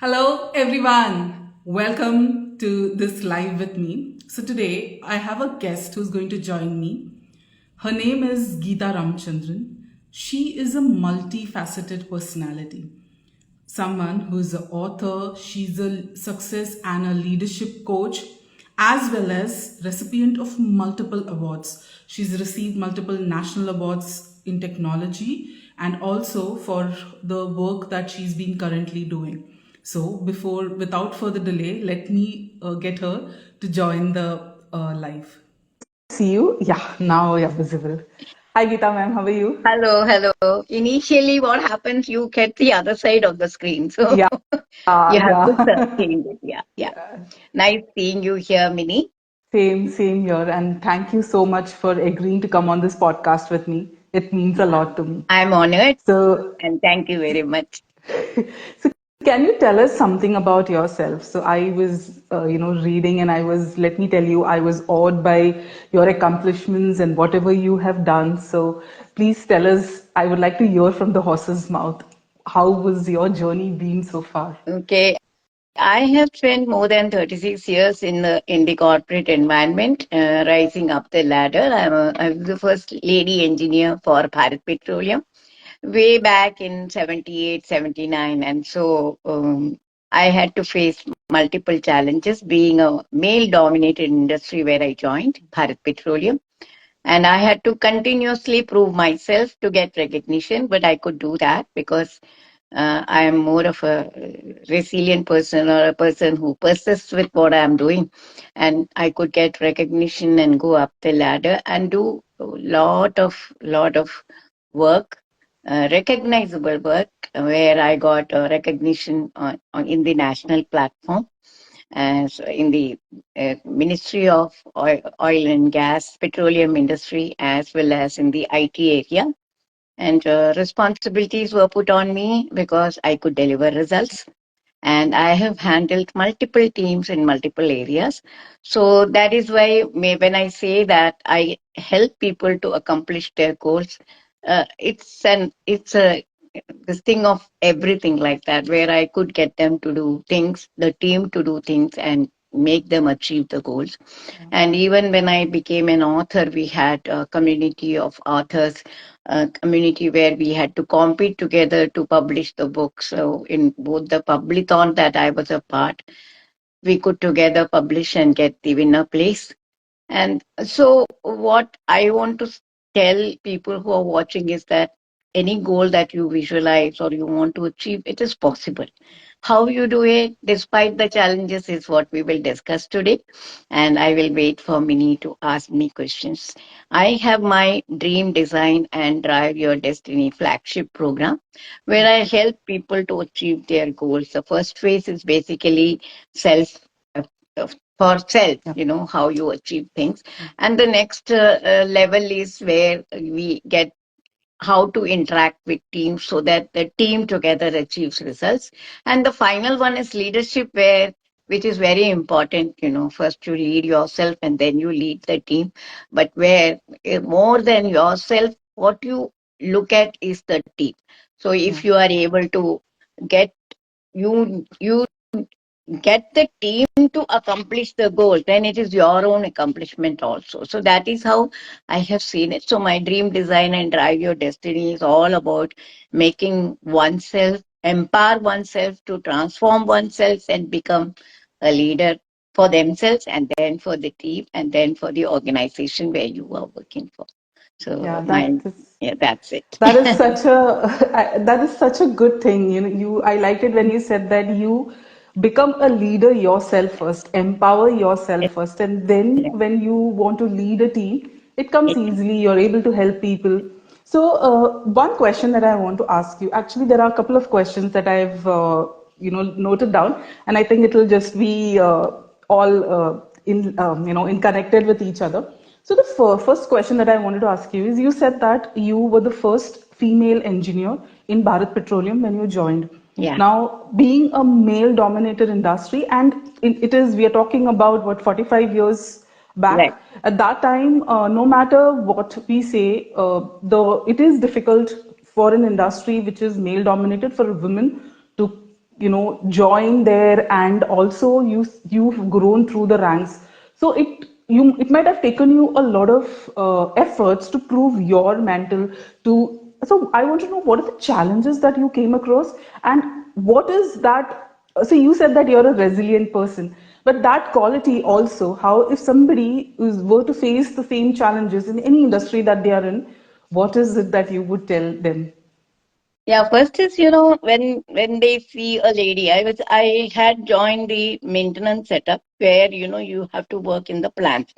Hello, everyone. Welcome to this live with me. So, today I have a guest who's going to join me. Her name is Gita Ramachandran. She is a multifaceted personality, someone who's an author, she's a success and a leadership coach, as well as recipient of multiple awards. She's received multiple national awards in technology and also for the work that she's been currently doing. So without further delay, let me get her to join the live. See you. Yeah, now you're visible. Hi Gita ma'am, how are you? Hello, hello. Initially, what happens, you get the other side of the screen. So Yeah, you have to yeah. change it. Yeah, yeah. Yeah. Nice seeing you here, Mini. Same here. And thank you so much for agreeing to come on this podcast with me. It means a Yeah. lot to me. I'm honored So, and thank you very much. so can you tell us something about yourself? So I was, reading and let me tell you, I was awed by your accomplishments and whatever you have done. So please tell us, I would like to hear from the horse's mouth. How was your journey been so far? Okay. I have spent more than 36 years in the corporate environment, rising up the ladder. I was the first lady engineer for Bharat Petroleum way back in 78, 79. And so I had to face multiple challenges being a male dominated industry where I joined, Bharat Petroleum. And I had to continuously prove myself to get recognition, but I could do that because I am more of a resilient person or a person who persists with what I'm doing. And I could get recognition and go up the ladder and do a lot of work, recognizable work, where I got recognition in the national platform as in the Ministry of Oil and Gas, Petroleum Industry, as well as in the IT area. And responsibilities were put on me because I could deliver results. And I have handled multiple teams in multiple areas. So that is why when I say that I help people to accomplish their goals, it's a this thing of everything like that, where I could get them to do things, the team to do things, and make them achieve the goals. And even when I became an author, we had a community of authors, a community where we had to compete together to publish the book. So in both the publicathon that I was a part, we could together publish and get the winner place. And so, what I want to tell people who are watching is that any goal that you visualize or you want to achieve, it is possible. How you do it, despite the challenges, is what we will discuss today. And I will wait for Minnie to ask me questions. I have my Dream Design and Drive Your Destiny flagship program where I help people to achieve their goals. The first phase is basically self for self, Yeah. how you achieve things. And the next level is where we get how to interact with teams so that the team together achieves results. And the final one is leadership, where which is very important. First you lead yourself and then you lead the team, but where more than yourself, what you look at is the team. So Yeah. if you are able to get you get the team to accomplish the goal, then it is your own accomplishment also. So that is how I have seen it. So my Dream Design and Drive Your Destiny is all about making oneself, empower oneself to transform oneself and become a leader for themselves, and then for the team, and then for the organization where you are working for. So Yeah, my that is yeah, that's it. that is such a that is such a good thing. I liked it when you said that you become a leader yourself first, empower yourself first, and then Yeah. when you want to lead a team, it comes easily. You're able to help people. So, one question that I want to ask you, actually, there are a couple of questions that I've noted down, and I think it will just be all in connected with each other. So the first question that I wanted to ask you is, you said that you were the first female engineer in Bharat Petroleum when you joined. Yeah. Now, being a male-dominated industry, and it is, we are talking about what, 45 years Right. back. At that time, no matter what we say, it is difficult for an industry which is male-dominated for a woman to join there, and also you've grown through the ranks. So it might have taken you a lot of efforts to prove your mental to. So I want to know, what are the challenges that you came across, and what is that. So you said that you're a resilient person, but that quality also, how if somebody were to face the same challenges in any industry that they are in, what is it that you would tell them? Yeah, first is, when they see a lady, I had joined the maintenance setup where, you have to work in the plants.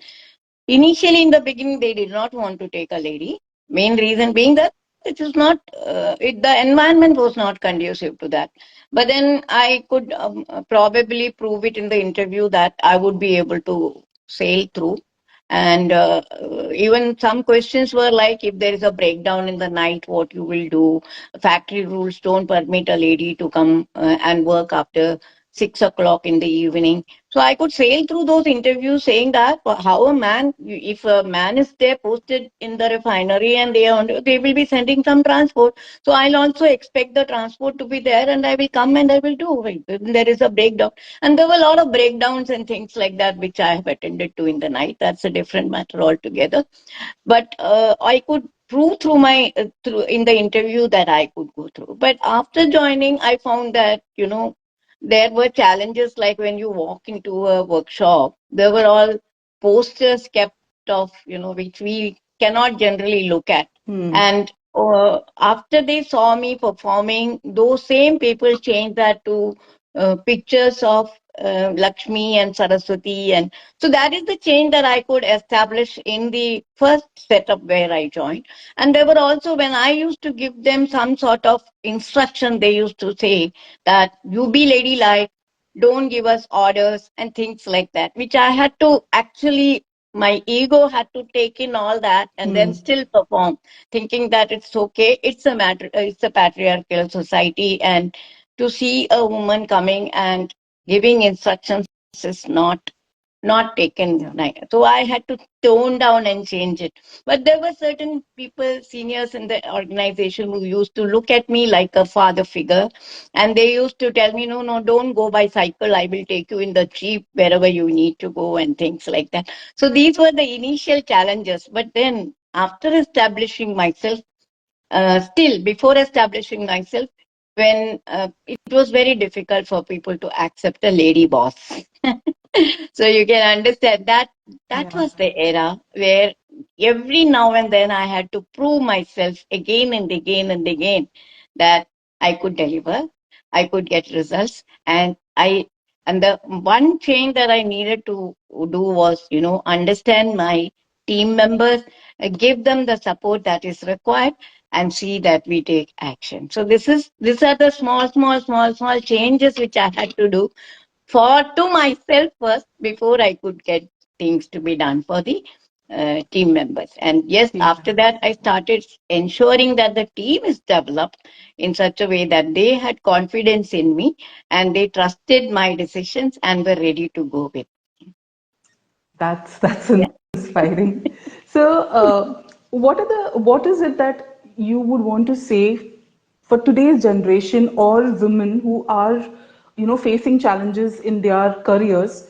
Initially, in the beginning, they did not want to take a lady. Main reason being that the environment was not conducive to that. But then I could probably prove it in the interview that I would be able to sail through. And even some questions were like, if there is a breakdown in the night, what you will do. Factory rules don't permit a lady to come and work after 6 o'clock in the evening. So I could sail through those interviews saying that how a man, if a man is there posted in the refinery and they will be sending some transport. So I'll also expect the transport to be there and I will come and I will do it. There is a breakdown. And there were a lot of breakdowns and things like that, which I have attended to in the night. That's a different matter altogether. But I could prove through my through in the interview that I could go through. But after joining, I found that there were challenges like when you walk into a workshop, there were all posters kept of which we cannot generally look at. Hmm. And after they saw me performing, those same people changed that to pictures of Lakshmi and Saraswati, and so that is the change that I could establish in the first setup where I joined. And there were also, when I used to give them some sort of instruction, they used to say that you be ladylike, don't give us orders and things like that, which I had to actually, my ego had to take in all that and then Hmm. still perform, thinking that it's okay. It's a patriarchal society, and to see a woman coming and giving instructions is not taken. Yeah. So I had to tone down and change it. But there were certain people, seniors in the organization, who used to look at me like a father figure. And they used to tell me, no, no, don't go by cycle. I will take you in the jeep wherever you need to go and things like that. So these were the initial challenges. But then after establishing myself, still before establishing myself, when it was very difficult for people to accept a lady boss. So you can understand that that Yeah. was the era where every now and then I had to prove myself again and again and again that I could deliver, I could get results, and the one change that I needed to do was, understand my team members, give them the support that is required, and see that we take action. So these are the small changes which I had to do for to myself first before I could get things to be done for the team members. And yes, Team after members. that, I started ensuring that the team is developed in such a way that they had confidence in me and they trusted my decisions and were ready to go with. That's Yeah. inspiring. So, what is it that you would want to say for today's generation, or women who are, facing challenges in their careers?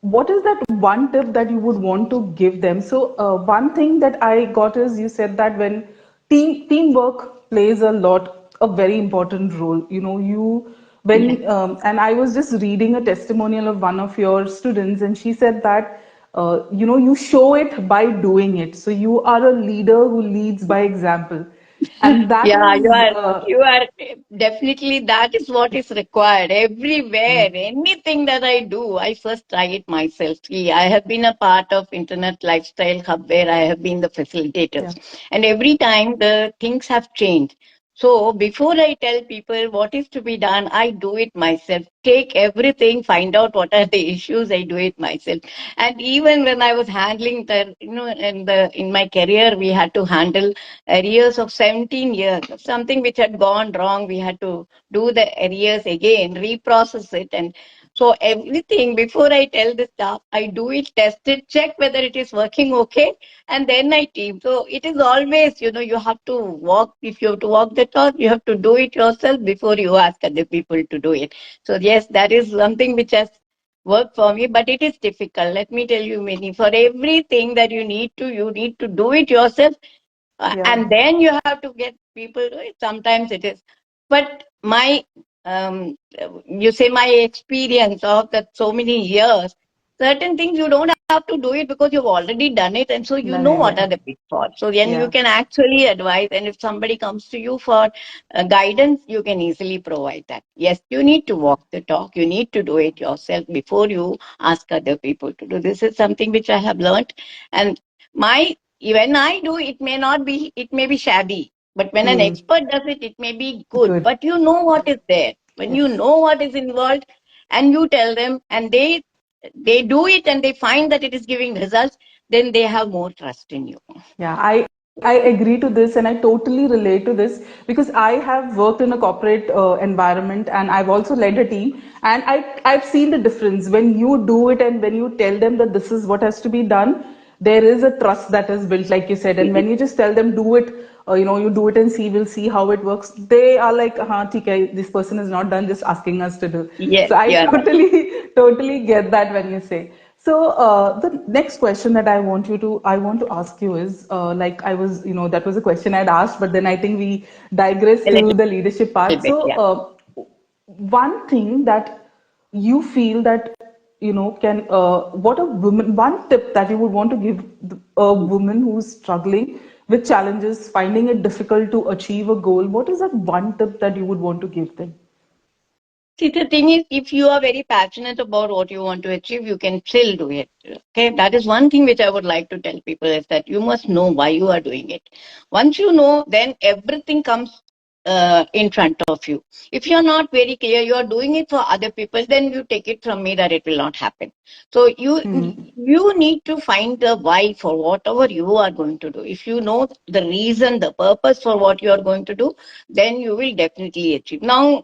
What is that one tip that you would want to give them? So, one thing that I got is, you said that when teamwork plays a very important role. You Yeah. when and I was just reading a testimonial of one of your students, and she said that you show it by doing it. So you are a leader who leads by example, and that Yeah, you is are you are definitely, that is what is required everywhere. Anything that I do, I first try it myself. See, I have been a part of Internet Lifestyle Hub where I have been the yeah. facilitators, and every time the things have changed. So before I tell people what is to be done, I do it myself. Take everything, find out what are the issues, I do it myself. And even when I was handling in my career, we had to handle arrears of 17 years, something which had gone wrong. We had to do the arrears again, reprocess it. And So everything before I tell the staff, I do it, test it, check whether it is working okay, and then I team. So it is always, you have to walk. If you have to walk the talk, you have to do it yourself before you ask other people to do it. So yes, that is something which has worked for me, but it is difficult. Let me tell you, Minnie, for everything that you need to do it yourself, Yeah. and then you have to get people to it. Sometimes it is, but my you say my experience of that so many years, certain things you don't have to do it because you've already done it, and so you Done know it. what Yeah. are the pitfalls. So then you Yeah. can actually advise, and if somebody comes to you for guidance, you can easily provide that. Yes, you need to walk the talk. You need to do it yourself before you ask other people to do. This is something which I have learned, and my when I do, it may be shabby, but when an Hmm. expert does it, it may be good. Good. But you know what is there. When you Yes. know what is involved, and you tell them, and they do it, and they find that it is giving results, then they have more trust in you. Yeah, I agree to this and I totally relate to this because I have worked in a corporate environment and I've also led a team and I've seen the difference when you do it and when you tell them that this is what has to be done, there is a trust that is built, like you said. And when you just tell them do it, you do it and see, we'll see how it works. They are like, theek hai, this person is not done, just asking us to do. Yes, So I you're right. totally get that when you say. So the next question that I want to ask you is, like I was, that was a question I'd asked, but then I think we digress A to little the leadership part. bit, So yeah. one thing that you feel that can what a woman one tip that you would want to give a woman who's struggling with challenges, finding it difficult to achieve a goal. What is that one tip that you would want to give them? See, the thing is, if you are very passionate about what you want to achieve, you can still do it. Okay, that is one thing which I would like to tell people is that you must know why you are doing it. Once you know, then everything comes in front of you. If you are not very clear, you are doing it for other people, then you take it from me that it will not happen. So you need to find the why for whatever you are going to do. If you know the reason, the purpose for what you are going to do, then you will definitely achieve. Now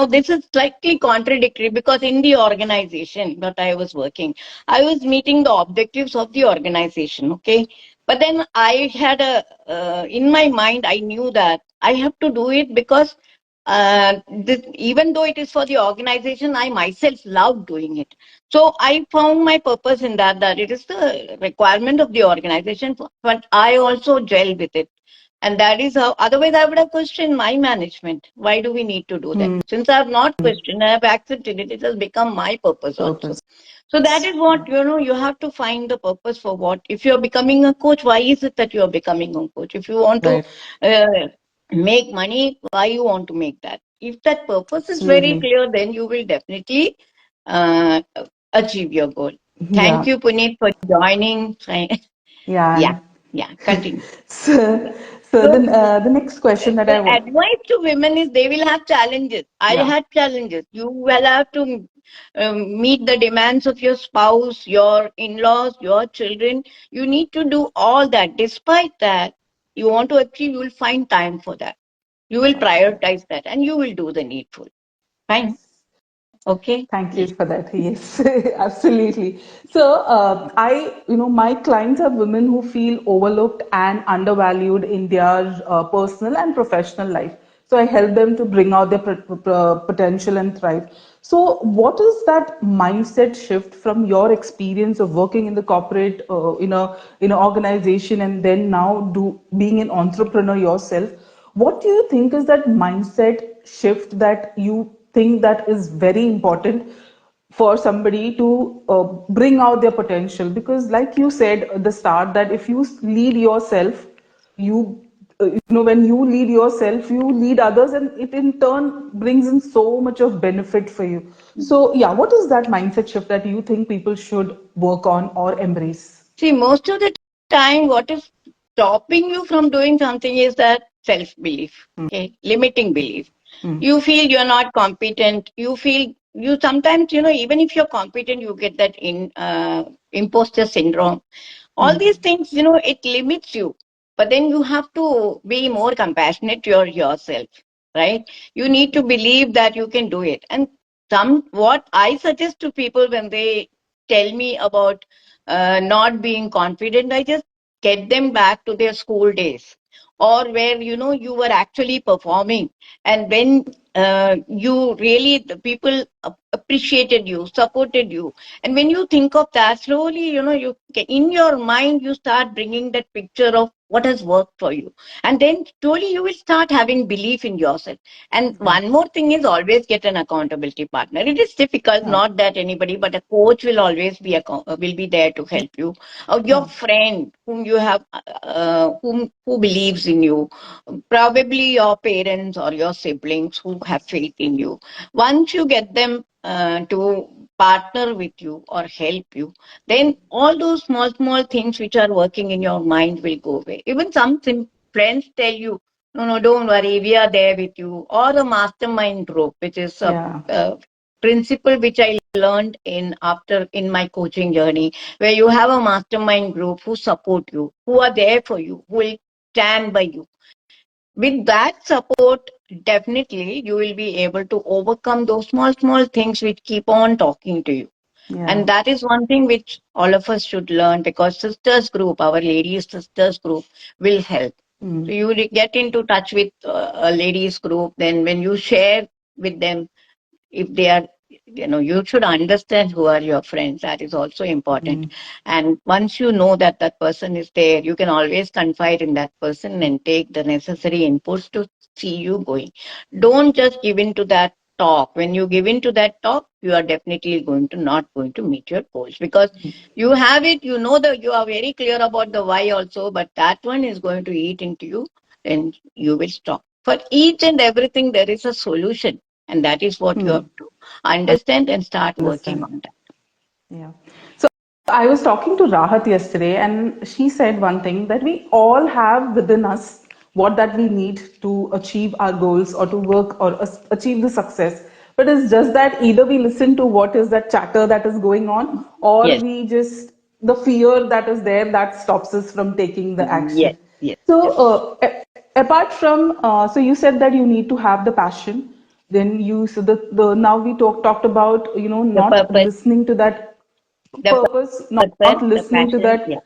this is slightly contradictory because in the organization that I was working, I was meeting the objectives of the organization. Okay, but then I had in my mind, I knew that I have to do it because even though it is for the organization, I myself love doing it. So I found my purpose in that it is the requirement of the organization, but I also gel with it. And that is how, otherwise, I would have questioned my management. Why do we need to do that? Since I have not questioned, I have accepted it. It has become my purpose also. Purpose. So that is what, you have to find the purpose for what. If you're becoming a coach, why is it that you're becoming a coach? If you want to Right. uh, make money, why you want to make that? If that purpose is very Absolutely. clear, then you will definitely uh, achieve your goal. Thank Yeah. you, Puneet, for joining. Yeah, Yeah. yeah, continue. So, so So then the next question that I the want. advice to women is they will have challenges. I Yeah. had challenges. You will have to meet the demands of your spouse, your in-laws, your children. You need to do all that. Despite that, you want to achieve, you will find time for that. You will prioritize that and you will do the needful. Fine. Okay. Thank you Yes. for that. Yes, absolutely. So, my clients are women who feel overlooked and undervalued in their personal and professional life. So, I help them to bring out their potential and thrive. So, what is that mindset shift from your experience of working in the corporate, in an organization, and then now being an entrepreneur yourself? What do you think is that mindset shift that you think that is very important for somebody to bring out their potential? Because, like you said at the start, that if you lead yourself, you when you lead yourself, you lead others, and it in turn brings in so much of benefit for you. So, yeah, what is that mindset shift that you think people should work on or embrace? See, most of the time, what is stopping you from doing something is that self belief, okay, limiting belief. You feel you're not competent. You feel you sometimes, even if you're competent, you get that imposter syndrome. All these things, it limits you. But then you have to be more compassionate to yourself, right? You need to believe that you can do it. And what I suggest to people when they tell me about not being confident, I just get them back to their school days, or where you were actually performing, and when you really the people appreciated you, supported you, and when you think of that slowly, in your mind you start bringing that picture of what has worked for you, and then slowly you will start having belief in yourself. And Yeah. one more thing is always get an accountability partner. It is difficult, Yeah. not that anybody, but a coach will always will be there to help you. Your Yeah. friend whom you have, who believes in you, probably your parents or your siblings who have faith in you. Once you get them to partner with you or help you, then all those small things which are working in your mind will go away. Even friends tell you, no, no, don't worry, we are there with you. Or a mastermind group, which is Yeah. a principle which I learned in my coaching journey, where you have a mastermind group who support you, who are there for you, who will stand by you. With that support, definitely you will be able to overcome those small things which keep on talking to you. Yeah. And that is one thing which all of us should learn, because sisters group, our ladies sisters group, will help. So Mm. you get into touch with a ladies group, then when you share with them, if they are, you should understand who are your friends. That is also important. Mm. And once you know that that person is there, you can always confide in that person and take the necessary inputs to see you going. Don't just give in to that talk. When you give in to that talk, you are definitely not going to meet your goals, because you have it, that you are very clear about the why also, but that one is going to eat into you, then you will stop. For each and everything there is a solution, and that is what you have Mm. to understand and start working Understand. on that. Yeah. So I was talking to Rahat yesterday, and she said one thing, that we all have within us what that we need to achieve our goals or to work or achieve the success. But it's just that either we listen to what is that chatter that is going on, or Yes, we just, the fear that is there that stops us from taking the yes, action. yes, So, yes. apart from, so you said that you need to have the passion. Then you, so the now we talked about, The not purpose, listening to that the purpose, not purpose, the listening to passion. that, Yeah.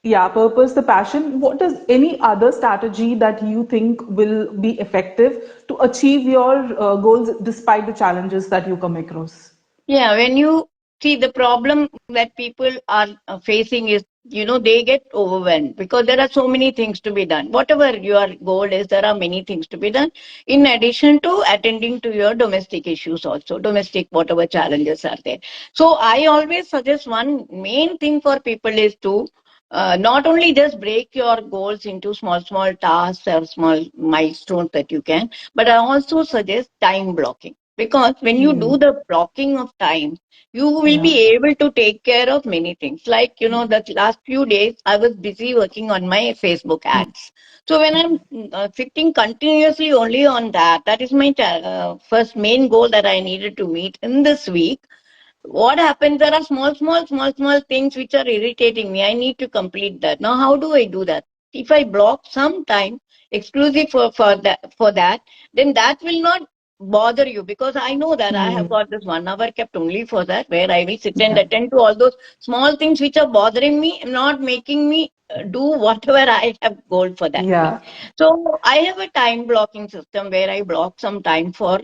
yeah, purpose, the passion. What is any other strategy that you think will be effective to achieve your goals despite the challenges that you come across? Yeah, when you see, the problem that people are facing is, they get overwhelmed because there are so many things to be done. Whatever your goal is, there are many things to be done. In addition to attending to your domestic issues, also domestic whatever challenges are there. So I always suggest one main thing for people is to not only just break your goals into small tasks or small milestones that you can, but I also suggest time blocking, because when you do Hmm. the blocking of time, you will Yeah. be able to take care of many things. Like, that last few days, I was busy working on my Facebook ads. So when I'm sitting continuously only on that, that is my first main goal that I needed to meet in this week. What happens, there are small things which are irritating me. I need to complete that. Now how do I do that? If I block some time exclusive for that, then that will not bother you, because I know that I have Hmm. got this 1 hour kept only for that, where I will sit and Yeah. attend to all those small things which are bothering me, not making me do whatever I have goal for that week. Yeah. So I have a time blocking system where I block some time for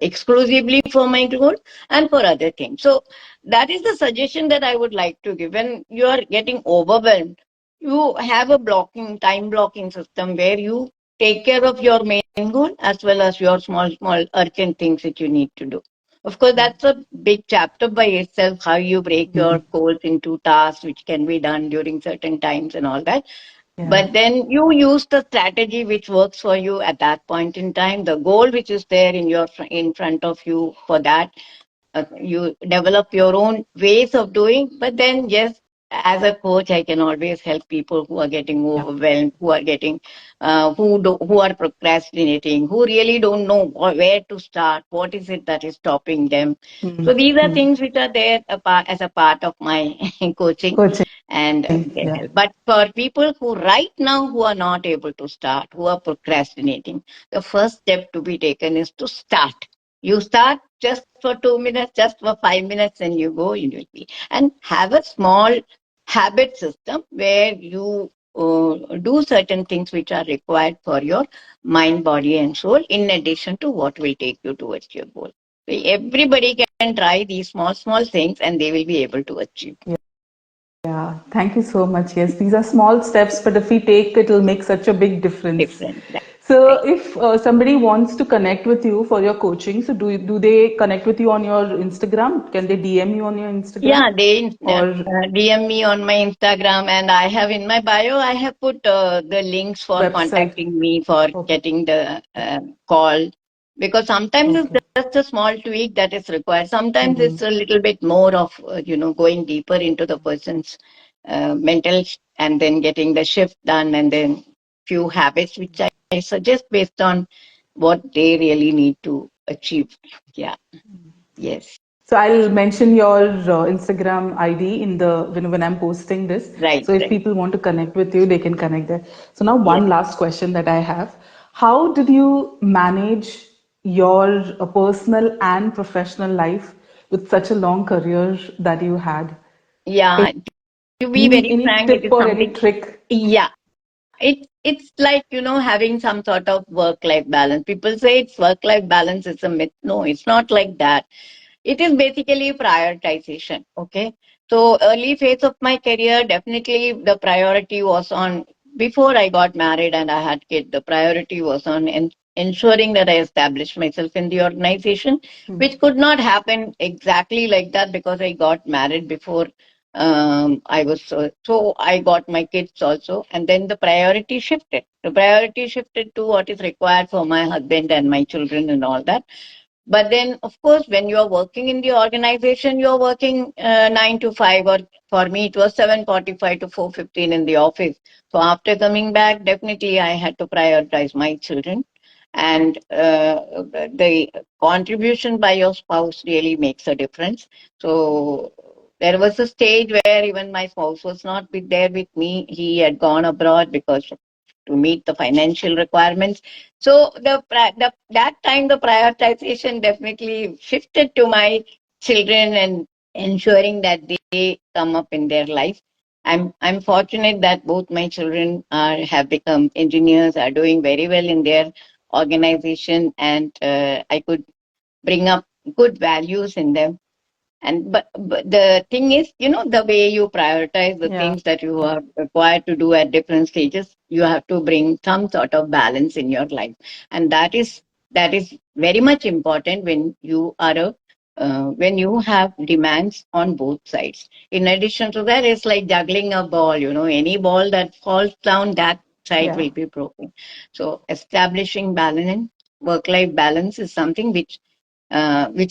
exclusively for my goal and for other things. So that is the suggestion that I would like to give. When you are getting overwhelmed, you have a time blocking system where you take care of your main goal as well as your small urgent things that you need to do. Of course, Yeah. that's a big chapter by itself, how you break your Mhm. goals into tasks which can be done during certain times and all that. Yeah. But then you use the strategy which works for you at that point in time, the goal which is there in front of you for that. You develop your own ways of doing, but then yes, as a coach I can always help people who are getting Yeah. overwhelmed, who are getting who are procrastinating, who really don't know where to start, what is it that is stopping them. Hmm. So these are Hmm. things which are there as a part of my coaching, Coaching. and they Yeah. help. But for people who right now who are not able to start, who are procrastinating, the first step to be taken is to start. You start just for 2 minutes, just for 5 minutes, and you go immediately. And have a small habit system where you do certain things which are required for your mind, body, and soul, in addition to what will take you towards your goal. So everybody can try these small, small things and they will be able to achieve Yeah, thank you so much. Yes, these are small steps, but if we take it, it'll make such a big difference. different. So, Right. if somebody wants to connect with you for your coaching, so do they connect with you on your Instagram? Can they DM you on your Instagram Yeah, they or DM me on my Instagram, and I have in my bio, I have put the links for website? contacting me for Okay, getting the call. Because sometimes it's okay. just a small tweak that is required. Sometimes Hmm. it's a little bit more of, going deeper into the person's and then getting the shift done, and then few habits which I suggest based on what they really need to achieve. Yeah, yes, So I'll mention your Instagram ID in the when I'm posting this. right, So if right. people want to connect with you, they can connect there. So now Yes. one last question that I have: how did you manage your personal and professional life with such a long career that you had? Yeah, to be very Any frank, it tip is or any something. trick? Yeah, it's like having some sort of work-life balance. People say it's work-life balance. It's a myth. No, it's not like that. It is basically prioritization. Okay, so early phase of my career, definitely the priority was on, before I got married and I had kids. The priority was on ensuring that I established myself in the organization, which could not happen exactly like that because I got married before I was so I got my kids also, and then the priority shifted. The priority shifted to what is required for my husband and my children and all that. But then, of course, when you are working in the organization, you are working 9 to 5, or for me, it was 7:45 to 4:15 in the office. So after coming back, definitely I had to prioritize my children, and the contribution by your spouse really makes a difference. So there was a stage where even my spouse was not there with me. He had gone abroad because to meet the financial requirements. So that time the prioritization definitely shifted to my children and ensuring that they come up in their life. I'm fortunate that both my children have become engineers, are doing very well in their organization, and I could bring up good values in them. And but the thing is, the way you prioritize the Yeah, things that you are required to do at different stages, you have to bring some sort of balance in your life. And that is very much important when you are a when you have demands on both sides. In addition to that, it's like juggling a ball. Any ball that falls down, that side yeah, will be broken. So establishing balance, work-life balance, is something which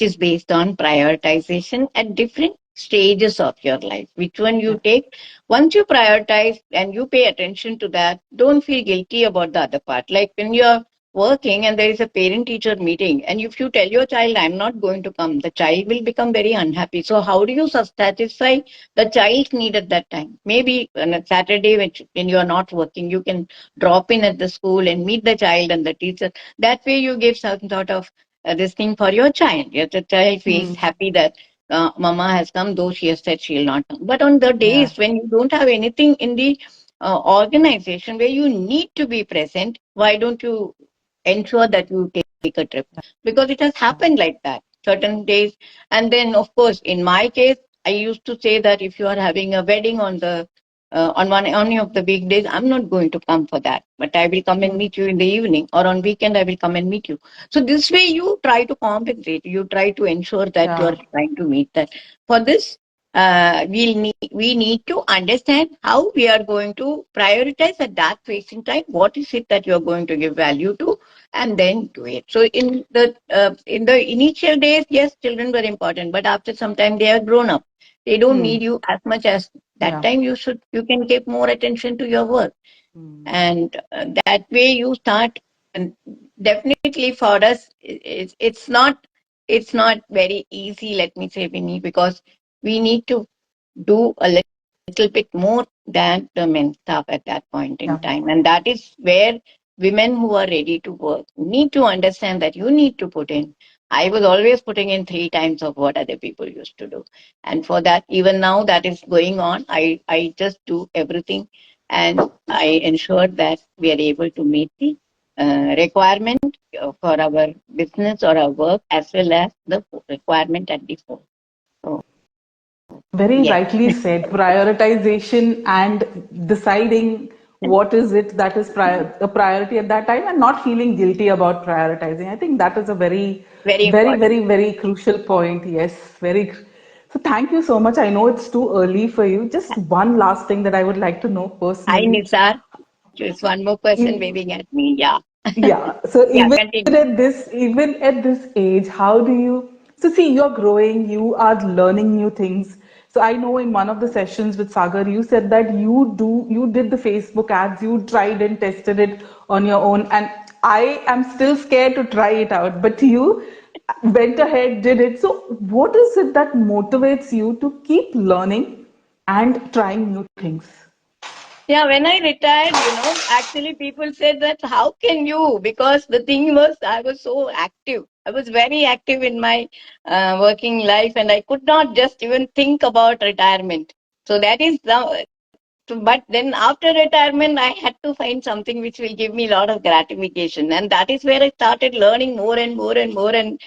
is based on prioritization at different stages of your life. Which one yeah. you take? Once you prioritize and you pay attention to that, don't feel guilty about the other part. Like when you're working and there is a parent teacher meeting, and if you tell your child, I'm not going to come, the child will become very unhappy. So, how do you satisfy the child's need at that time? Maybe on a Saturday, when you are not working, you can drop in at the school and meet the child and the teacher. That way, you give some sort of this thing for your child. Yet the child feels Hmm. happy that mama has come, though she has said she'll not come. But on the Yeah, days when you don't have anything in the organization where you need to be present, why don't you ensure that you take a trip? Because it has happened like that certain days. And then, of course, in my case, I used to say that if you are having a wedding on any of the weekdays, I'm not going to come for that, but I will come and meet you in the evening, or on weekend I will come and meet you. So this way you try to compensate, you try to ensure that yeah, you're trying to meet that. For this, we need to understand how we are going to prioritize at that phase in time. What is it that you're going to give value to, and then do it. So in the initial days, yes, children were important, but after some time they are grown up. They don't hmm. need you as much as that Yeah, time. You can give more attention to your work, hmm. and that way you start. And definitely for us, it's not very easy, let me say, Vinny, because we need to do a little bit more than the men staff at that point in Yeah, time, and that is where women who are ready to work need to understand that you need to put in. I was always putting in 3 times of what other people used to do. And for that, even now that is going on. I just do everything and I ensure that we are able to meet the requirement for our business or our work as well as the requirement at the phone. So, Very yes. rightly said. Prioritization and deciding what is it that is a priority at that time and not feeling guilty about prioritizing. I think that is a very, Very very, important. very, very crucial point. Yes, so thank you so much. I know it's too early for you. Just one last thing that I would like to know Hi, personally. Nisar. Just one more person waving at me. Yeah. Yeah. So Yeah, even continue. at this age, how do you? So see, you're growing, you are learning new things. So I know in one of the sessions with Sagar, you said that you did the Facebook ads, you tried and tested it on your own, and I am still scared to try it out. But you went ahead, did it. So what is it that motivates you to keep learning and trying new things? Yeah, when I retired, actually people said that how can you? Because the thing was, I was so active. I was very active in my working life, and I could not just even think about retirement. So that is the. But then after retirement, I had to find something which will give me a lot of gratification, and that is where I started learning more and more and more, and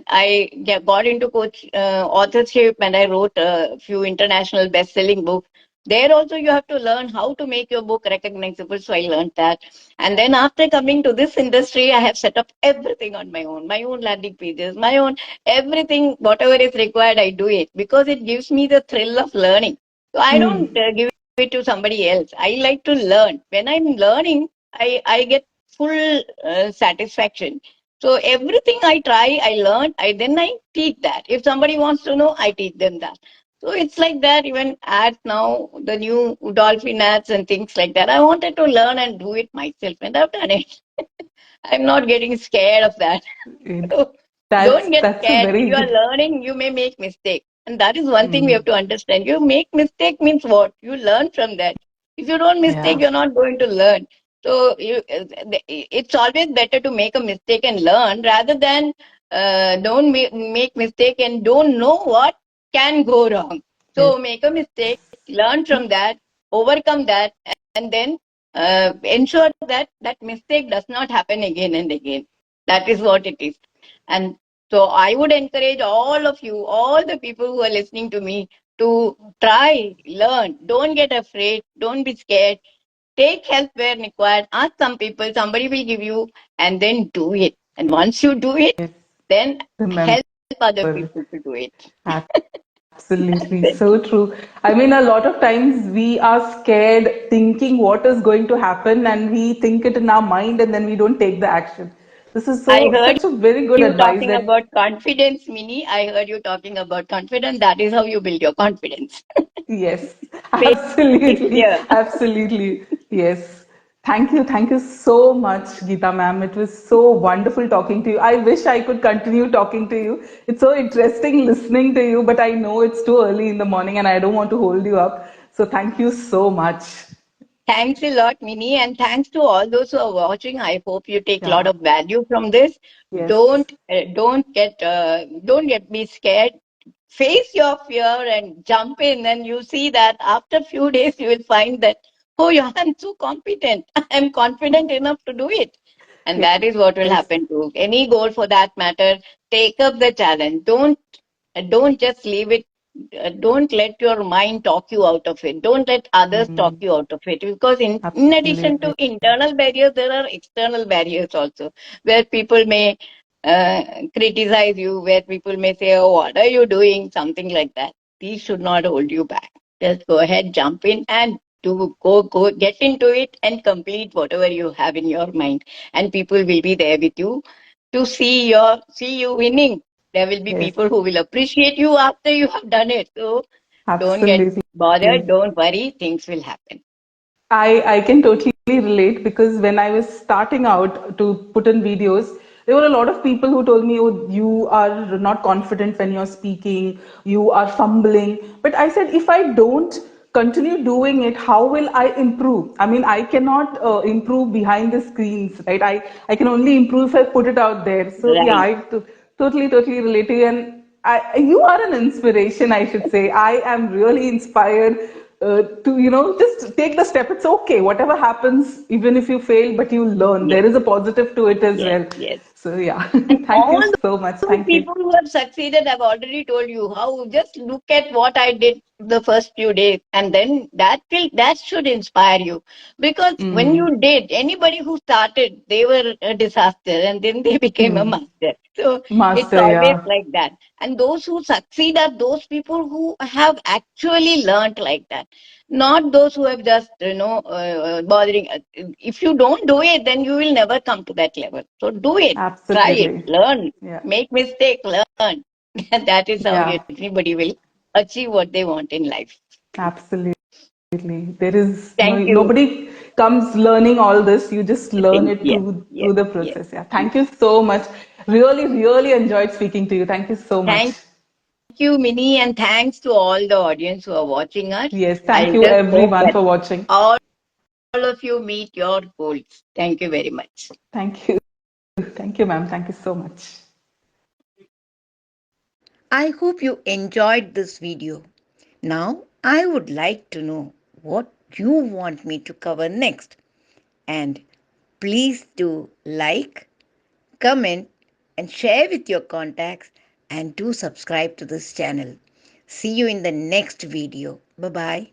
I got into coach authorship, and I wrote a few international best-selling books. There also you have to learn how to make your book recognizable. So I learned that, and then after coming to this industry, I have set up everything on my own landing pages, my own everything, whatever is required, I do it because it gives me the thrill of learning. So I don't give it to somebody else. I like to learn. When I'm learning, I get full satisfaction. So everything I try, I learn, I teach that. If somebody wants to know, I teach them that. So it's like that. Even ads now, the new dolphin ads and things like that. I wanted to learn and do it myself, and I've done it. I'm not getting scared of that. It, So that's don't get that's a scared. When very you are good. learning, you may make mistake. And that is one thing we have to understand. You make mistake means what? You learn from that. If you don't mistake, Yeah. you're not going to learn. So it's always better to make a mistake and learn rather than don't make mistake and don't know what can go wrong. Yes. So make a mistake, learn from that, overcome that, and then ensure that that mistake does not happen again and again. That is what it is. And so I would encourage all of you, all the people who are listening to me, to try, learn. Don't get afraid. Don't be scared. Take help where required. Ask some people, somebody will give you, and then do it. And once you do it, then Remember. help other people to do it. Absolutely, That's it. so true. I mean, a lot of times we are scared thinking what is going to happen, and we think it in our mind, and then we don't take the action. This is I heard such a very good you advice talking that about confidence, Mini. I heard you talking about confidence. That is how you build your confidence. yes, Faith is absolutely, fear. absolutely, yes. Thank you so much, Geeta ma'am. It was so wonderful talking to you. I wish I could continue talking to you. It's so interesting listening to you, but I know it's too early in the morning and I don't want to hold you up. So thank you so much. Thanks a lot, Mini, and thanks to all those who are watching. I hope you take a lot Yeah, of value from this. yes, Don't get be scared. Face your fear and jump in, and you see that after a few days you will find that, oh yeah, I'm so competent. I'm confident enough to do it, and that is what will yes, happen to any goal for that matter. Take up the challenge. Don't just leave it. Don't let your mind talk you out of it. Don't let others talk you out of it, because in addition to absolutely. internal barriers, there are external barriers also, where people may uh, criticize you, where people may say, oh, what are you doing, something like that. These should not hold you back. Just go ahead, jump in, and go get into it and complete whatever you have in your mind, and people will be there with you to see you winning. There will be Yes, people who will appreciate you after you have done it. So don't get absolutely. bothered, don't worry, things will happen. I can totally relate because when I was starting out to put in videos, there were a lot of people who told me, "Oh, you are not confident when you're speaking, you are fumbling." But I said, if I don't continue doing it, how will I improve? I mean, I cannot improve behind the screens, right? I can only improve if I put it out there. So yeah, Right. totally relate to you. And you are an inspiration, I should say. I am really inspired to, just take the step. It's okay. Whatever happens, even if you fail, but you learn. Yes, There is a positive to it as yes, well. yes. So yeah, And thank all you so much. those Thank you. people who have succeeded, I've already told you how. Just look at what I did the first few days, and then that should inspire you. Because when Mm, you did, anybody who started, they were a disaster, and then they became a mm. master. So it's Master, always yeah. like that. And those who succeed are those people who have actually learned like that, not those who have just bothering. If you don't do it, then you will never come to that level. So do it, try it, Absolutely. learn, Yeah. make mistake, learn. That is how Yeah. anybody will achieve what they want in life. Absolutely. There is no Thank you. nobody comes learning all this. You just learn it Yes, through yes, the yes. process. Yeah. Thank you so much. Really enjoyed speaking to you. Thank you so much. Thank you, Minnie, and thanks to all the audience who are watching us. Yes. I Thank you just hope everyone that for watching. all of you meet your goals. Thank you very much. Thank you. Thank you, ma'am. Thank you so much. I hope you enjoyed this video. Now, I would like to know what you want me to cover next. And please do like, comment, and share with your contacts, and do subscribe to this channel. See you in the next video. Bye bye.